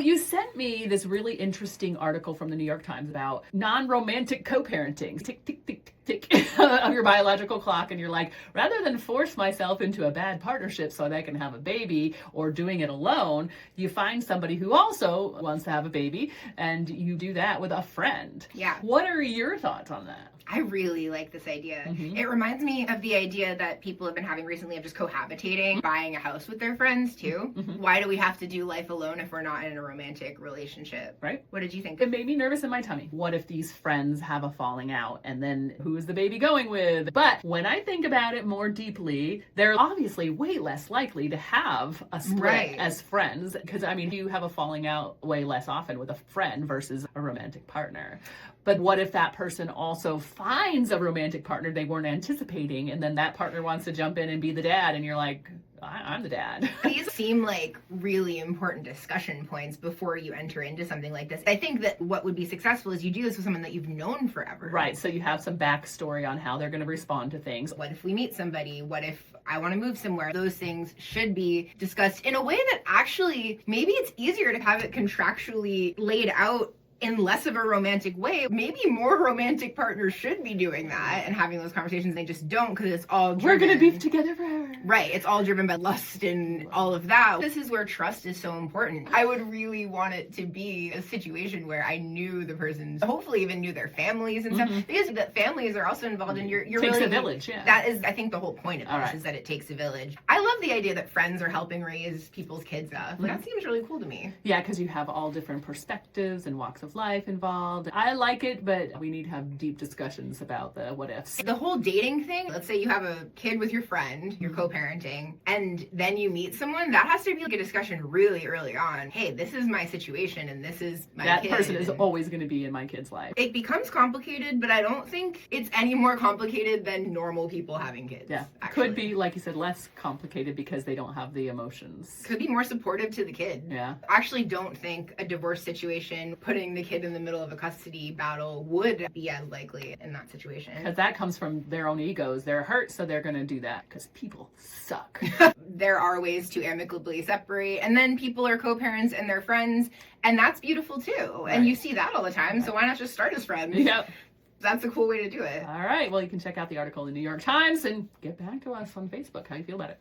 You sent me this really interesting article from the New York Times about non-romantic co-parenting. Tick, tick, tick, tick, tick of your biological clock. And you're like, rather than force myself into a bad partnership so that I can have a baby or doing it alone, you find somebody who also wants to have a baby and you do that with a friend. Yeah. What are your thoughts on that? I really like this idea. Mm-hmm. It reminds me of the idea that people have been having recently of just cohabitating, buying a house with their friends too. Mm-hmm. Why do we have to do life alone if we're not in a romantic relationship? Right? What did you think? It made me nervous in my tummy. What if these friends have a falling out and then who is the baby going with? But when I think about it more deeply, they're obviously way less likely to have a split as friends. Because, I mean, you have a falling out way less often with a friend versus a romantic partner. But what if that person also finds a romantic partner they weren't anticipating, and then that partner wants to jump in and be the dad, and you're like, I'm the dad. These seem like really important discussion points before you enter into something like this. I think that what would be successful is you do this with someone that you've known forever. Right, so you have some backstory on how they're going to respond to things. What if we meet somebody? What if I want to move somewhere? Those things should be discussed in a way that actually, maybe it's easier to have it contractually laid out in less of a romantic way. Maybe more romantic partners should be doing that and having those conversations. They just don't, because it's all driven. We're going to be together forever. Right. It's all driven by lust and all of that. This is where trust is so important. I would really want it to be a situation where I knew the person's, hopefully even knew their families and stuff. Because the families are also involved in your takes really, a village, yeah. That is, I think, the whole point of this is that it takes a village. I love the idea that friends are helping raise people's kids up. That seems really cool to me. Yeah, because you have all different perspectives and walks of life involved. I like it, but we need to have deep discussions about the what ifs. The whole dating thing, let's say you have a kid with your friend, you're co-parenting, and then you meet someone, that has to be like a discussion really early on. Hey, this is my situation and this is my kid. That person is always going to be in my kid's life. It becomes complicated, but I don't think it's any more complicated than normal people having kids. Yeah, actually. Could be, like you said, less complicated because they don't have the emotions. Could be more supportive to the kid. Yeah. I actually don't think a divorce situation, putting the kid in the middle of a custody battle, would be as likely in that situation. Because that comes from their own egos. They're hurt, so they're going to do that because people suck. There are ways to amicably separate, and then people are co-parents and they're friends, and that's beautiful too. Right. And you see that all the time, so why not just start as friends? Yep. That's a cool way to do it. All right. Well, you can check out the article in the New York Times and get back to us on Facebook how you feel about it.